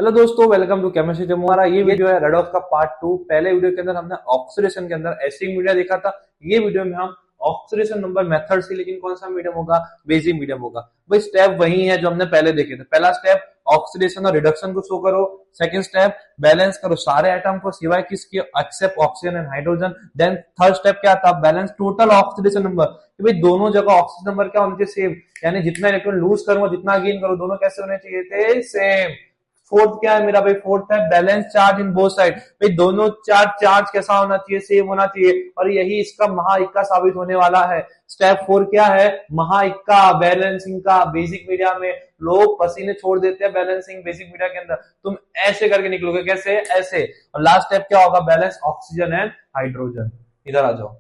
Hello दोस्तों, welcome to chemistry. जो हमारा ये वीडियो है रेडॉक्स का पार्ट 2। पहले वीडियो के अंदर हमने ऑक्सीडेशन के अंदर एसिडिक मीडियम देखा था। ये वीडियो में हम ऑक्सीडेशन नंबर मेथड से, लेकिन कौन सा मीडियम होगा? बेसिक मीडियम होगा। भाई स्टेप वही है जो हमने पहले देखे थे। पहला स्टेप ऑक्सीडेशन और रिडक्शन को शो करो। सेकंड स्टेप बैलेंस करो सारे एटम को सिवाय किसके, except oxygen and hydrogen. Then third step क्या था? बैलेंस टोटल ऑक्सीडेशन नंबर, कि भाई दोनों जगह ऑक्सीजन नंबर क्या होने चाहिए? सेम, यानी जितना इलेक्ट्रॉन लूज करूंगा जितना गेन करूं दोनों कैसे होने चाहिए थे? सेम। फोर्थ क्या है मेरा भाई? फोर्थ है balance charge in both side. भाई दोनों चार्ज कैसा होना चाहिए? सेम होना चाहिए। और यही इसका महाइक्का साबित होने वाला है। स्टेप 4 क्या है? महाइक्का, बैलेंसिंग का। बेसिक मीडिया में लोग पसीने छोड़ देते हैं बैलेंसिंग बेसिक मीडिया के अंदर। तुम ऐसे करके निकलोगे, कैसे? ऐसे। और लास्ट स्टेप क्या होगा? Balance oxygen and hydrogen. इधर आ जाओ।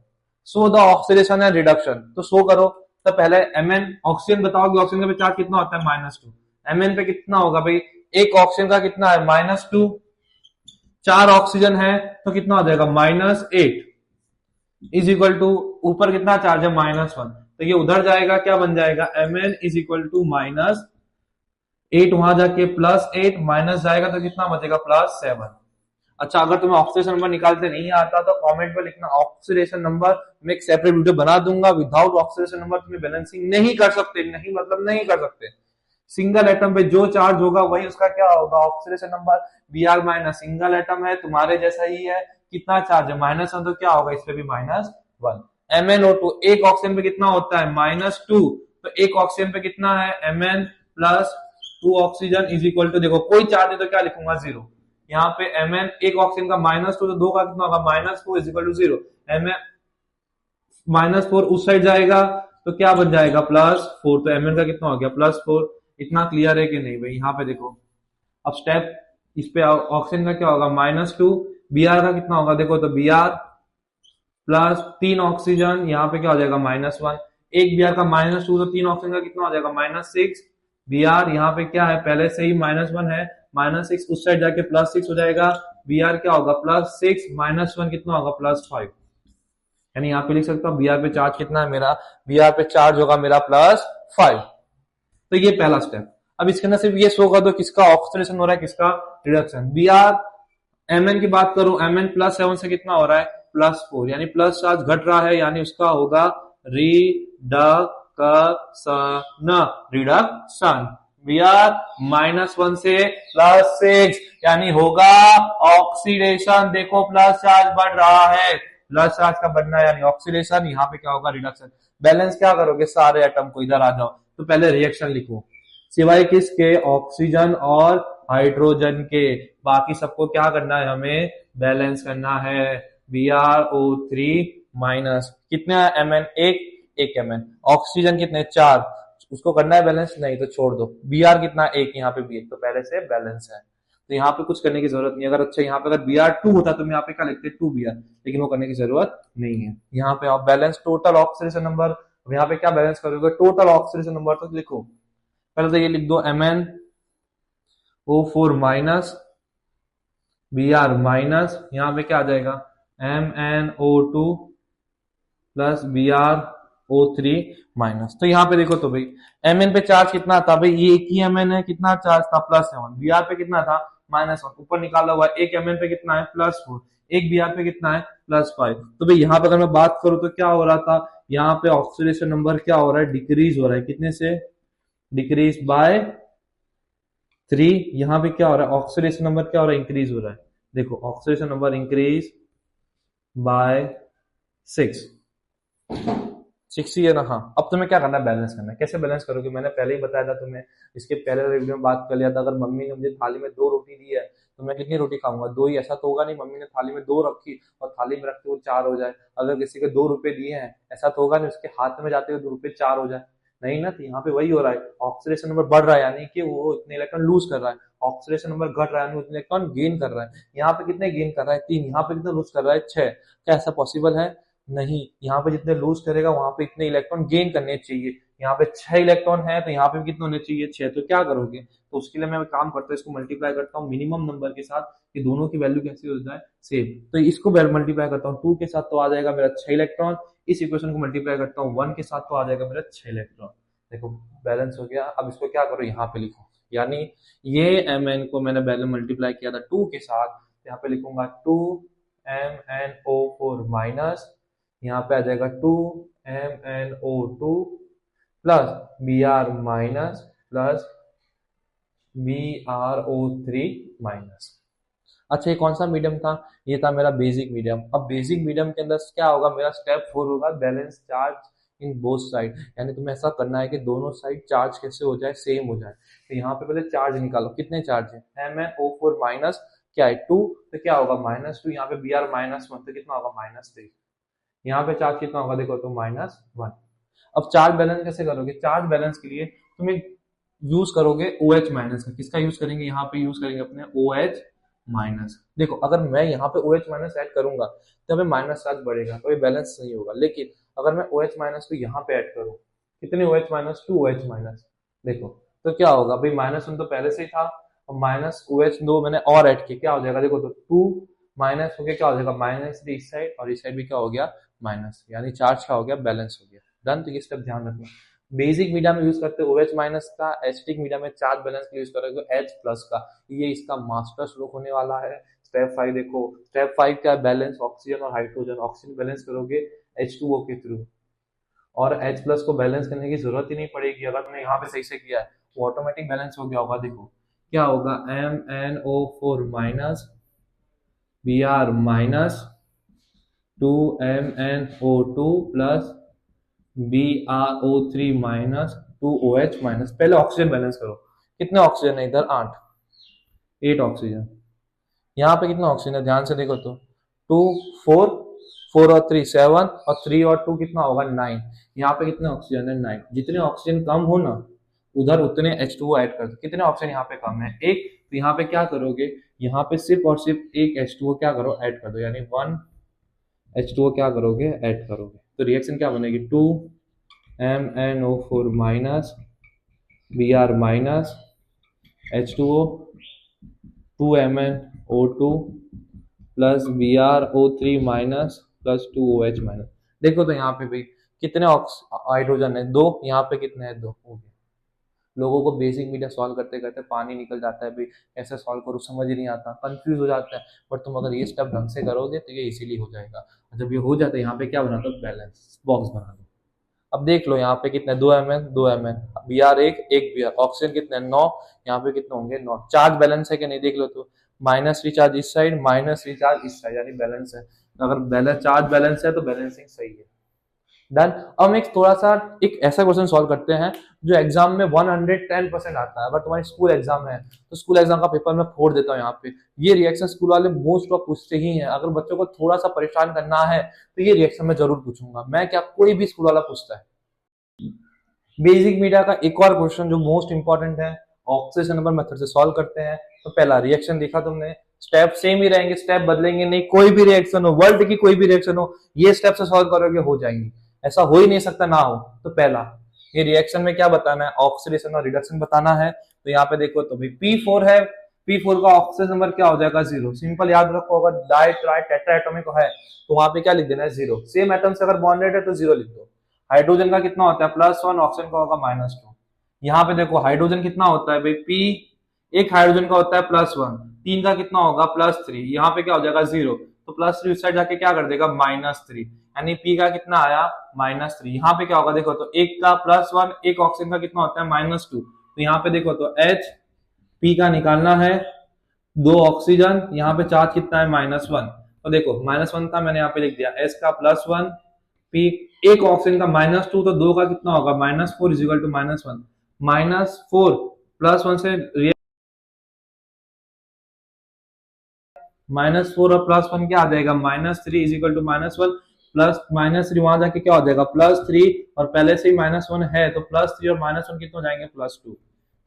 So the oxidation and reduction, तो शो करो। तो पहले Mn ऑक्सीजन बताओगे, ऑक्सीजन का चार्ज कितना होता है? -2। Mn पे कितना होगा भाई? एक ऑक्सीजन का कितना है? -2। 4 ऑक्सीजन है तो कितना हो जाएगा? -8 इज इक्वल टू, ऊपर कितना चार्ज है? -1। तो ये उधर जाएगा, क्या बन जाएगा? Mn इज इक्वल टू -8, वहां जाके +8 माइनस जाएगा तो कितना बचेगा? +7। अच्छा, अगर तुम्हें ऑक्सीडेशन नंबर निकालते नहीं आता तो कमेंट में लिखना ऑक्सीडेशन नंबर। मैं एक सेपरेट वीडियो बना दूंगा। विदाउट ऑक्सीडेशन नंबर तुम्हें बैलेंसिंग नहीं कर सकते। नहीं मतलब नहीं कर सकते। सिंगल एटम पे जो चार्ज होगा वही उसका क्या होगा? Oxidation number. Br- single atom है, तुम्हारे जैसा ही है। कितना चार्ज है? -1, तो क्या होगा? इस पे भी -1। MnO2 एक ऑक्सीजन पे कितना होता है? -2। तो एक ऑक्सीजन पे कितना है? Mn plus 2 oxygen is equal to, देखो कोई चार्ज नहीं तो क्या लिखूंगा? 0। यहाँ पे Mn एक ऑक्सीजन का -2, तो 2 का कितना होगा? -4 इज इक्वल टू 0। Mn -4 उस साइड जाएगा तो क्या बन जाएगा? +4। तो Mn का कितना हो गया? +4। इतना क्लियर है कि नहीं भाई? यहाँ पे देखो। अब स्टेप इस पे ऑक्सीजन का क्या होगा? -2। Br का कितना होगा? देखो तो Br प्लस 3 ऑक्सीजन, यहाँ पे क्या हो जाएगा? -1। एक Br का -2, तो 3 ऑक्सीजन का कितना हो जाएगा? -6। Br यहाँ पे क्या है? पहले से ही -1 है। -6 उस साइड जाके +6 हो जाएगा। Br क्या होगा? +6 -1 कितना होगा? +5। यानी यहाँ पे लिख सकता हूँ Br पे चार्ज कितना है मेरा? Br पे चार्ज होगा मेरा +5। तो ये पहला स्टेप। अब इसके अंदर सिर्फ ये शो कर दो किसका ऑक्सीडेशन हो रहा है, किसका रिडक्शन। Br Mn की बात करूं, Mn +7 से कितना हो रहा है? +4, यानी प्लस चार्ज घट रहा है, यानी उसका होगा रिडक्शन। Br -1 से +6, यानी होगा ऑक्सीडेशन। देखो प्लस चार्ज बढ़ रहा है, प्लस चार्ज का बढ़ना है यानी ऑक्सीडेशन। यहाँ पे क्या होगा? रिडक्शन। बैलेंस क्या करोगे? सारे एटम को इधर आ जाओ। तो पहले रिएक्शन लिखो, सिवाय किसके? ऑक्सीजन और हाइड्रोजन के। बाकी सबको क्या करना है? हमें बैलेंस करना है। BrO3 माइनस कितने? Mn एक Mn। ऑक्सीजन कितने? 4। उसको करना है बैलेंस? नहीं तो छोड़ दो। Br कितना? 1, यहाँ पे भी 1, तो पहले से बैलेंस है। तो यहाँ पे कुछ करने की जरूरत नहीं। अगर अच्छा यहाँ पे अगर Br2 होता तो हम यहाँ पे क्या लिखते? 2Br, लेकिन वो करने की जरूरत नहीं है। यहाँ पे आप बैलेंस टोटल ऑक्सीडेशन नंबर। यहाँ पे क्या बैलेंस करोगे? Total oxidation number. तो लिखो, पहले तो ये लिख दो MnO4 माइनस Br माइनस, यहाँ पे क्या आ जाएगा? MnO2 plus BrO3 minus. तो यहाँ पे देखो तो भाई Mn पे चार्ज कितना था भाई? ये एक ही Mn है, कितना चार्ज था? +7। Br पे कितना था? -1। ऊपर निकाला हुआ एक Mn पे कितना है? +4। एक Br पे कितना है? +5। तो भाई यहाँ पे अगर मैं बात करूं तो क्या हो रहा था? यहाँ पे ऑक्सीडेशन नंबर क्या हो रहा है? डिक्रीज हो रहा है। कितने से? Decrease by 3। यहाँ पे क्या हो रहा है? ऑक्सीडेशन नंबर क्या हो रहा है? इंक्रीज हो रहा है। देखो ऑक्सीडेशन नंबर इंक्रीज बाय 6। 6 ही है ना? हाँ। अब तुम्हें क्या करना है? बैलेंस करना है। कैसे बैलेंस करोगे? मैंने पहले ही बताया था तुम्हें, इसके पहले वीडियो में बात कर लिया था। अगर मम्मी ने मुझे थाली में 2 रोटी दी है तो मैं कितनी रोटी खाऊंगा? 2 ही। ऐसा तो होगा नहीं मम्मी ने थाली में 2 रखी और थाली में रखते हुए 4 हो जाए। अगर किसी के 2 रुपए दिए हैं, ऐसा तो होगा नहीं उसके हाथ में जाते हुए 2 रुपए 4 हो जाए। नहीं ना? तो यहाँ पे वही हो रहा है, ऑक्सीडेशन नंबर बढ़ रहा है यानी कि वो इतने इलेक्ट्रॉन लूज कर रहा है। ऑक्सीडेशन नंबर घट रहा है, उतने इलेक्ट्रॉन गेन कर रहा है। यहाँ पे कितने गेन कर रहा है? 3। यहाँ पे कितना लूज कर रहा है? 6। क्या ऐसा पॉसिबल है? नहीं। यहाँ पे जितने लूज करेगा वहां पे इतने इलेक्ट्रॉन गेन करने चाहिए। यहाँ पे 6 इलेक्ट्रॉन है तो यहाँ पे कितने होने चाहिए? 6। तो क्या करोगे? तो उसके लिए मैं काम करता हूँ, इसको मल्टीप्लाई करता हूँ मिनिमम नंबर के साथ, कि दोनों की वैल्यू कैसी हो जाए? सेम। तो इसको मल्टीप्लाई करता हूँ 2 के साथ तो आ जाएगा मेरा 6 इलेक्ट्रॉन। इस इक्वेशन को मल्टीप्लाई करता हूँ 1 के साथ तो आ जाएगा मेरा 6 इलेक्ट्रॉन। देखो बैलेंस हो गया। अब इसको क्या करो? यहाँ पे लिखो, यानी ये mn को मैंने पहले मल्टीप्लाई किया था 2 के साथ, यहाँ पे लिखूंगा 2MnO4 माइनस, यहाँ पे आ जाएगा 2MnO2 plus Br minus plus BrO3 minus. अच्छा, ये कौन सा मीडियम था? ये था मेरा बेसिक मीडियम। अब बेसिक मीडियम के अंदर क्या होगा, मेरा स्टेप 4 होगा balance charge in both side, यानी तुम्हें ऐसा करना है कि दोनों साइड चार्ज कैसे हो जाए, सेम हो जाए। तो यहाँ पे पहले चार्ज निकालो, कितने चार्ज है, MnO4 माइनस क्या है 2, तो क्या होगा -2, यहाँ पे Br -1 तो कितना होगा -3, यहाँ पे चार्ज कितना होगा देखो तो -1। अब चार्ज बैलेंस कैसे करोगे, चार्ज बैलेंस के लिए तुम्हें यूज करोगे OH माइनस का। किसका यूज करेंगे, यहाँ पे यूज करेंगे अपने OH माइनस। देखो अगर मैं यहाँ पे OH माइनस ऐड करूंगा तो हमें माइनस चार्ज बढ़ेगा, तो ये बैलेंस नहीं होगा। लेकिन अगर मैं OH माइनस को यहाँ पे ऐड करूँ, कितने OH माइनस, 2 OH माइनस, देखो तो क्या होगा भाई, -1 तो पहले से ही था और माइनस OH2 मैंने और ऐड किया, क्या हो जाएगा देखो तो 2 माइनस हो गया, क्या हो जाएगा -3 इस साइड और इस साइड भी क्या हो गया माइनस, यानी चार्ज क्या हो गया, बैलेंस हो गया। डन। तो ये स्टेप ध्यान रखना। बेसिक मीडिया में यूज करते हो OH माइनस का, एसिटिक मीडिया में चार्ज बैलेंस के यूज करोगे H प्लस का। ये इसका मास्टर स्ट्रोक होने वाला है। स्टेप 5 देखो, स्टेप 5 क्या है, बैलेंस ऑक्सीजन और हाइड्रोजन। ऑक्सीजन बैलेंस करोगे H2O के थ्रू, और H प्लस को बैलेंस करने की जरूरत ही नहीं पड़ेगी, अगर तुमने यहाँ पे सही से किया है वो ऑटोमेटिक बैलेंस हो गया होगा। देखो क्या होगा, MnO4 minus Br minus 2MnO2 plus BrO3 minus 2OH minus. पहले ऑक्सीजन बैलेंस करो, कितने ऑक्सीजन है इधर, 8 ऑक्सीजन। यहाँ पे कितना ऑक्सीजन है, ध्यान से देखो तो 2 4 4 और 3 7 और 3 और 2 कितना होगा 9। यहाँ पे कितने ऑक्सीजन है 9। जितने ऑक्सीजन कम हो ना उधर उतने H2O ऐड कर दो। कितने ऑक्सीजन यहाँ पे कम है, एक, तो यहाँ पे क्या करोगे, यहाँ पे सिर्फ और सिर्फ एक H2O क्या करो ऐड कर दो, यानी 1 H2O क्या करोगे ऐड करोगे। तो रिएक्शन क्या बनेगी, 2MnO4 minus Br minus H2O 2MnO2 plus BrO3 minus plus 2OH minus. देखो तो यहाँ पे भी कितने हाइड्रोजन है, 2, यहाँ पे कितने हैं, 2 हो गया। लोगों को बेसिक मीडिया सॉल्व करते करते पानी निकल जाता है भाई, कैसे सॉल्व करो समझ ही नहीं आता, कंफ्यूज हो जाता है। बट तुम अगर ये स्टेप ढंग से करोगे तो ये इजीली हो जाएगा। जब ये हो जाता है यहाँ पे क्या बना दो, बैलेंस बॉक्स बना दो। अब देख लो यहाँ पे कितने, 2 Mn Br एक Br, ऑक्सीजन कितने 9, यहाँ पे कितने होंगे 9। चार्ज बैलेंस है कि नहीं देख लो तो, -3 चार्ज इस साइड, -3 चार्ज इस साइड, यानी बैलेंस है। अगर बैलेंस चार्ज बैलेंस है तो बैलेंसिंग सही है। डन। अब हम एक थोड़ा सा एक ऐसा क्वेश्चन सॉल्व करते हैं जो एग्जाम में 110% आता है। अगर तुम्हारी स्कूल एग्जाम है तो स्कूल एग्जाम का पेपर मैं फोड़ देता हूँ यहाँ पे। ये रिएक्शन स्कूल वाले मोस्ट ऑफ पूछते ही हैं। अगर बच्चों को थोड़ा सा परेशान करना है तो ये रिएक्शन में जरूर पूछूंगा मैं, क्या कोई भी स्कूल वाला पूछता है। बेसिक मीडिया का एक और क्वेश्चन जो मोस्ट इंपॉर्टेंट है, ऑक्सीडेशन नंबर मेथड से सॉल्व करते हैं। तो पहला रिएक्शन देखा तुमने, स्टेप सेम ही रहेंगे, स्टेप बदलेंगे नहीं। कोई भी रिएक्शन हो, वर्ल्ड की कोई भी रिएक्शन हो, ये स्टेप से सॉल्व करोगे हो जाएंगी, ऐसा हो ही नहीं सकता ना हो। तो पहला ये रिएक्शन में क्या बताना है, ऑक्सीडेशन और रिडक्शन बताना है। तो यहाँ पे देखो तो भाई P4 है, P4 का ऑक्सीजन नंबर क्या हो जाएगा 0। सिंपल याद रखो, अगर डाई ट्राई टेट्रा एटॉमिक है तो वहां पे क्या लिख देना है 0। सेम एटम से अगर बॉन्डेड है तो 0 लिख दो। हाइड्रोजन का कितना होता है +1, ऑक्सीजन का होगा -2। यहाँ पे देखो हाइड्रोजन कितना होता है भाई P, एक हाइड्रोजन का होता है +1, 3 का कितना होगा +3, यहाँ पे क्या हो जाएगा 0। तो +3 उस साइड जाके क्या कर देगा -3, यानी P का कितना आया -3। यहाँ पे क्या होगा देखो तो एक का +1, एक ऑक्सीजन का कितना होता है -2। तो यहाँ पे देखो तो H P का निकालना है, 2 ऑक्सीजन, यहाँ पे चार्ज कितना है -1। तो देखो -1 था मैंने यहाँ पे लिख दिया, S का +1 P, एक ऑक्सीजन का -2, तो 2 का कितना होगा -4 इज इक्वल टू -1। -4 +1 से -4 और +1 क्या आ जाएगा -3 इज इक्वल टू -1, प्लस -3 वहां जाके क्या हो जाएगा +3, और पहले से ही -1 है तो +3 और -1 कितने हो जाएंगे +2।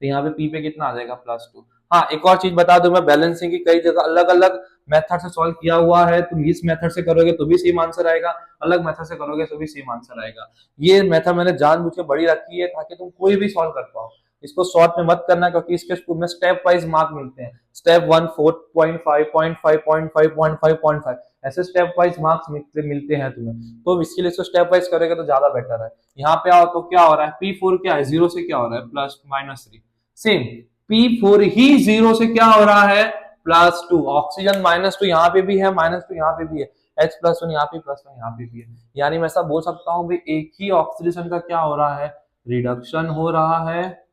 तो यहाँ पे P पे कितना आ जाएगा +2। हाँ एक और चीज बता दूं मैं, बैलेंसिंग की कई जगह अलग अलग मेथड से सॉल्व किया हुआ है। तुम इस मेथड से करोगे तो भी सेम आंसर आएगा, अलग मेथड से करोगे तो भी सेम आंसर आएगा। ये मेथड मैंने जानबूझ के बड़ी रखी है ताकि तुम कोई भी सॉल्व कर पाओ। इसको शॉर्ट में मत करना क्योंकि इसके स्कूल में स्टेप वाइज मार्क मिलते हैं। स्टेप 1 4.5 0.5 0.5 0.5 0.5 ऐसे स्टेप वाइज मार्क्स मिलते हैं तुम्हें। तो इसके लिए स्टेप वाइज करेगा तो ज्यादा बेटर है। यहाँ पे आओ तो क्या हो रहा है, P4 क्या है 0 से क्या हो रहा है +-3 सेम। P4 ही 0 से क्या हो रहा है, +2। ऑक्सीजन -2 यहाँ पे भी है, -2 यहाँ पे भी है, H+1 यहाँ पे, +1 यहाँ पे भी है। यानी मैं ऐसा बोल सकता हूँ भाई एक ही ऑक्सीडेशन का क्या हो रहा है, रिडक्शन हो रहा है,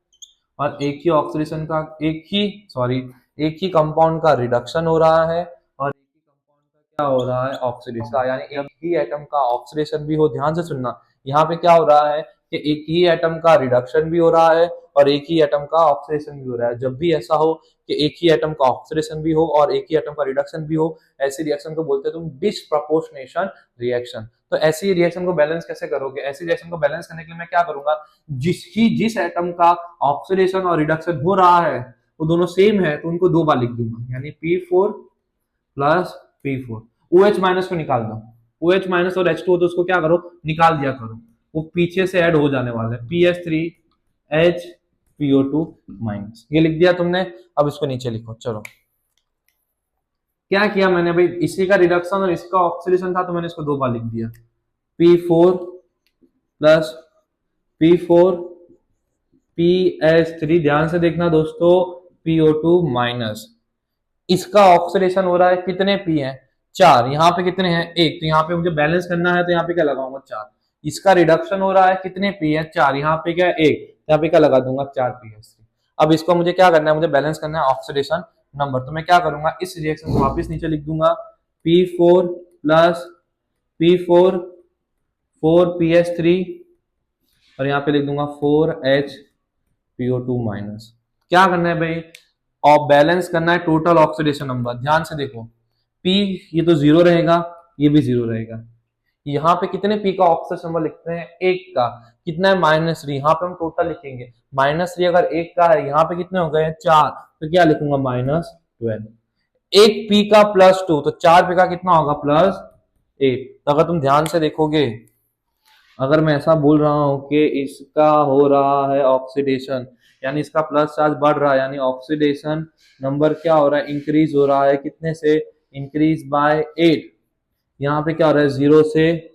और एक ही ऑक्सीडेशन का एक ही कंपाउंड का रिडक्शन हो रहा है, और एक ही कंपाउंड का क्या हो रहा है, ऑक्सीडेशन। यानी एक ही एटम का ऑक्सीडेशन भी हो, ध्यान से सुनना, यहाँ पे क्या हो रहा है कि एक ही एटम का रिडक्शन भी हो रहा है और एक ही एटम का ऑक्सीडेशन भी हो रहा है। जब भी ऐसा हो कि एक ही एटम का ऑक्सीडेशन भी हो और एक ही एटम का रिडक्शन भी हो, ऐसी रिएक्शन को बोलते हैं तुम डिसप्रपोर्शनेशन रिएक्शन। तो ऐसी रिएक्शन को बैलेंस कैसे करोगे, ऐसी रिएक्शन को बैलेंस करने के लिए मैं क्या करूंगा, जिस एटम का ऑक्सीडेशन और रिडक्शन हो रहा है वो दोनों सेम है तो उनको 2 बार लिख दूंगा, यानी P4 plus P4। OH minus को निकाल दो, OH माइनस और H2 तो उसको क्या करो, निकाल दिया करो, वो पीछे से ऐड हो जाने वाला है, PS3H PO2 माइनस। ये लिख दिया तुमने, अब इसको नीचे लिखो। चलो क्या किया मैंने भाई, इसी का रिडक्शन और इसका ऑक्सीडेशन था तो मैंने इसको 2 बार लिख दिया, P4 प्लस P4 PS3, ध्यान से देखना दोस्तों, PO2 माइनस। इसका ऑक्सीडेशन हो रहा है, कितने P हैं, 4, यहाँ पे कितने हैं, 1, तो यहाँ पे मुझे बैलेंस करना है तो यहाँ पे क्या लगाऊंगा, 4। इसका रिडक्शन हो रहा है, कितने P हैं, 4, यहाँ पे क्या है, 1, यहाँ पे क्या लगा दूंगा, 4PS3। अब इसको मुझे क्या करना है, मुझे बैलेंस करना है ऑक्सीडेशन नंबर, तो मैं क्या करूंगा, इस रिएक्शन को वापस नीचे लिख दूंगा, P4 प्लस P4 4PS3 और यहाँ पे लिख दूंगा 4H PO2 माइनस। क्या करना है भाई, और बैलेंस करना है टोटल ऑक्सीडेशन नंबर। ध्यान से देखो, P ये तो 0 रहेगा, ये भी 0 रहेगा। यहाँ पे कितने P का ऑक्सीडेशन नंबर लिखते हैं, 1 का, कितना है, -3। यहाँ पे हम टोटल लिखेंगे, -3 अगर 1 का है, यहाँ पे कितने हो गए, 4, तो क्या लिखूंगा, -12। 1 P का +2 तो 4 P का कितना होगा, +8। तो अगर तुम ध्यान से देखोगे, अगर मैं ऐसा बोल रहा हूं कि इसका हो रहा है ऑक्सीडेशन, यानी इसका प्लस चार्ज बढ़ रहा है, यानी ऑक्सीडेशन नंबर क्या हो रहा है, इंक्रीज हो रहा है, कितने से, इंक्रीज बाय 8। यहाँ पे क्या हो रहा है, 0 से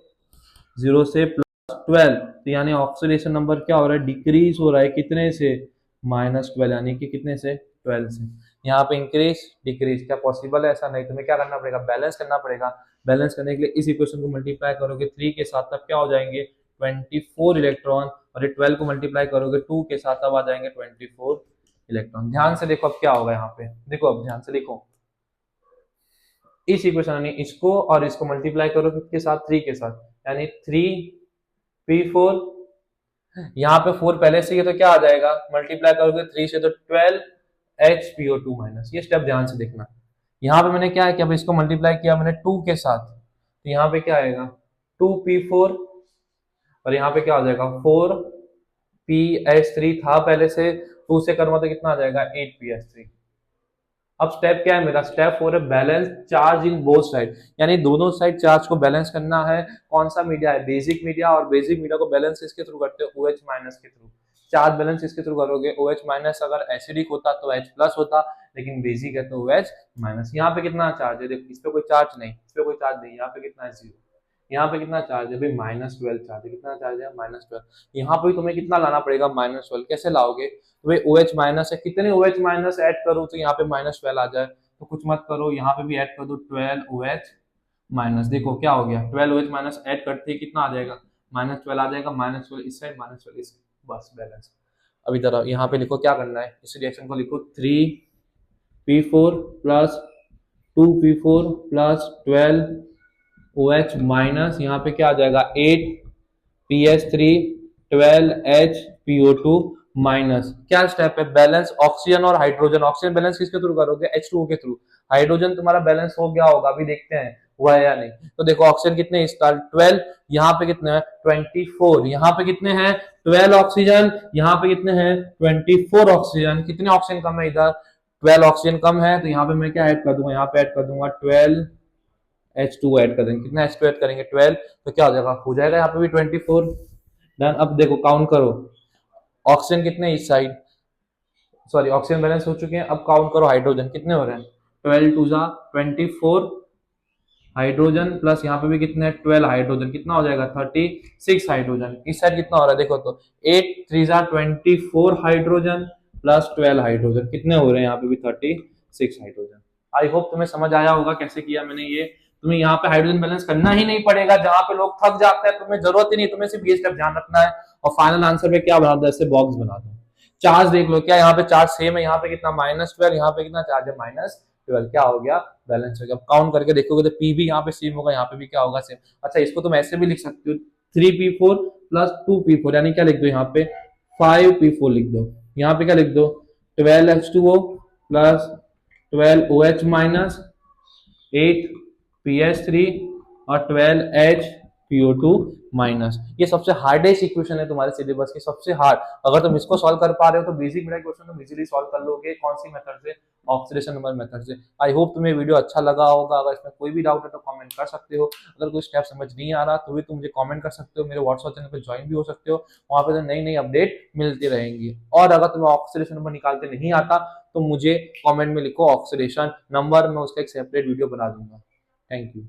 +12, तो यानी ऑक्सीडेशन नंबर क्या हो रहा है, डिक्रीज हो रहा है, कितने से, -12, यानी कि कितने से, 12 से। यहाँ पे इंक्रीज डिक्रीज क्या पॉसिबल है, ऐसा नहीं, तुम्हें क्या करना पड़ेगा, बैलेंस करना पड़ेगा। बैलेंस करने के लिए इस इक्वेशन को मल्टीप्लाई करोगे 3 के साथ, तब क्या हो जाएंगे, 24 इलेक्ट्रॉन, और ये 12 को मल्टीप्लाई करोगे 2 के साथ, तब आ जाएंगे 24 इलेक्ट्रॉन। ध्यान से देखो अब क्या होगा, यहाँ पे देखो, अब ध्यान से देखो, इस इक्वेशन यानी इसको और इसको मल्टीप्लाई करो किसके साथ, 3 के साथ, यानी 3P4, यहाँ पे 4 पहले से ही है तो क्या आ जाएगा, मल्टीप्लाई करोगे 3 से तो 12HPO2 माइनस। ये स्टेप ध्यान से देखना, यहाँ पे मैंने क्या किया, इसको मल्टीप्लाई किया मैंने 2 के साथ, तो यहाँ पे क्या आएगा, 2P4, और यहाँ पे क्या आ जाएगा, 4PS3 था पहले से, 2 से करूंगा तो कितना आ जाएगा, 8PS3। अब स्टेप क्या है मेरा, स्टेप 4 है balance charge in both side, यानी दोनों साइड चार्ज को बैलेंस करना है। कौन सा मीडिया है, बेसिक मीडिया, और बेसिक मीडिया को बैलेंस किसके थ्रू करते हो, OH माइनस के थ्रू। चार्ज बैलेंस किसके थ्रू करोगे, OH माइनस, अगर एसिडिक होता तो H प्लस होता, लेकिन बेसिक है तो OH माइनस। यहाँ पे कितना चार्ज है, देखो इस पे कोई चार्ज नहीं, इस पे कोई चार्ज नहीं, यहाँ पे कितना है, 0। यहाँ पे कितना चार्ज है भाई, -12 चार्ज है, कितना चार्ज है, -12। यहाँ पे तुम्हें कितना लाना पड़ेगा, -12। कैसे लाओगे, तो भाई OH माइनस है, कितने OH माइनस ऐड करो तो यहाँ पे -12 आ जाए, तो कुछ मत करो, यहाँ पे भी ऐड कर दो 12OH माइनस। देखो क्या हो गया, 12OH माइनस ऐड करते ही कितना आ जाएगा, -12 आ जाएगा, -12 इस साइड, -12 इस, बस बैलेंस। अब इधर यहाँ पे लिखो क्या करना है, इस रिएक्शन को लिखो, 3P4 plus 2P4 plus 12OH minus, यहाँ पे क्या आ जाएगा, 8PS3 12HPO2 माइनस। क्या स्टेप है, बैलेंस ऑक्सीजन और हाइड्रोजन। ऑक्सीजन बैलेंस किसके थ्रू करोगे, H2O के थ्रू। हाइड्रोजन तुम्हारा बैलेंस हो गया होगा, अभी देखते हैं हुआ है या नहीं। तो देखो ऑक्सीजन कितने, इस 12, यहाँ पे कितने हैं, 24, यहाँ पे कितने हैं, 12 ऑक्सीजन, यहाँ पे कितने हैं, 24 ऑक्सीजन। कितने ऑक्सीजन कम है इधर, 12 ऑक्सीजन कम है, तो यहाँ पे मैं क्या ऐड कर दूंगा, यहाँ पे ऐड कर दूंगा 12H2 ऐड कर देंगे। कितना H2 ऐड करेंगे, 12, तो क्या हो जाएगा यहाँ पे भी 24। डन। अब देखो काउंट करो, ऑक्सीजन कितने इस साइड, सॉरी ऑक्सीजन बैलेंस हो चुके हैं। अब काउंट करो हाइड्रोजन कितने हो रहे हैं, 12 2 जा 24 हाइड्रोजन, प्लस यहाँ पे भी कितने 12 हाइड्रोजन, कितना हो जाएगा 36 हाइड्रोजन। इस साइड कितना हो रहा है देखो तो, 8 3 जा 24 हाइड्रोजन प्लस 12 हाइड्रोजन, कितने हो रहे हैं यहाँ पे भी 36 हाइड्रोजन। आई होप तुम्हें समझ आया होगा कैसे किया मैंने ये। तुम्हें यहाँ पे हाइड्रोजन बैलेंस करना ही नहीं पड़ेगा, जहां पे लोग थक जाते हैं तुम्हें जरूरत ही नहीं, तुम्हें सिर्फ ये स्टेप ध्यान रखना है और फाइनल आंसर में क्या बना दो, ऐसे बॉक्स बना दो। चार्ज देख लो, क्या यहाँ पे चार्ज सेम है, यहाँ पे कितना -12, यहाँ पे कितना चार्ज है -12, क्या हो गया, बैलेंस हो गया। काउंट करके देखोगे तो पी भी यहाँ पे सेम होगा, यहाँ पे भी क्या होगा, सेम। अच्छा, इसको तुम ऐसे भी लिख सकते हो 3p4 प्लस 2p4, यानी क्या लिख दो यहाँ पे 5p4 लिख दो, यहाँ पे क्या लिख दो 12H2O plus 12OH minus 8PS3 और 12HPO2 माइनस। ये सबसे हार्डेस्ट इक्वेशन है तुम्हारे सिलेबस की, सबसे हार्ड। अगर तुम इसको सॉल्व कर पा रहे हो तो बेसिक मीडिया क्वेश्चन तुम इजीली सॉल्व कर लोगे। कौन सी मेथड से, ऑक्सीडेशन नंबर मेथड से। आई होप तुम्हें वीडियो अच्छा लगा होगा। अगर इसमें कोई भी डाउट है तो कमेंट कर सकते हो। अगर कोई स्टेप समझ नहीं आ रहा तो भी तुम मुझे कमेंट कर सकते हो। मेरे व्हाट्सएप चैनल पे ज्वाइन भी हो सकते हो, वहां पे तो नई नई अपडेट मिलती रहेंगी। और अगर तुम्हें ऑक्सीडेशन नंबर निकालते नहीं आता तो मुझे कमेंट में लिखो ऑक्सीडेशन नंबर, मैं उसका एक सेपरेट वीडियो बना दूंगा। Thank you.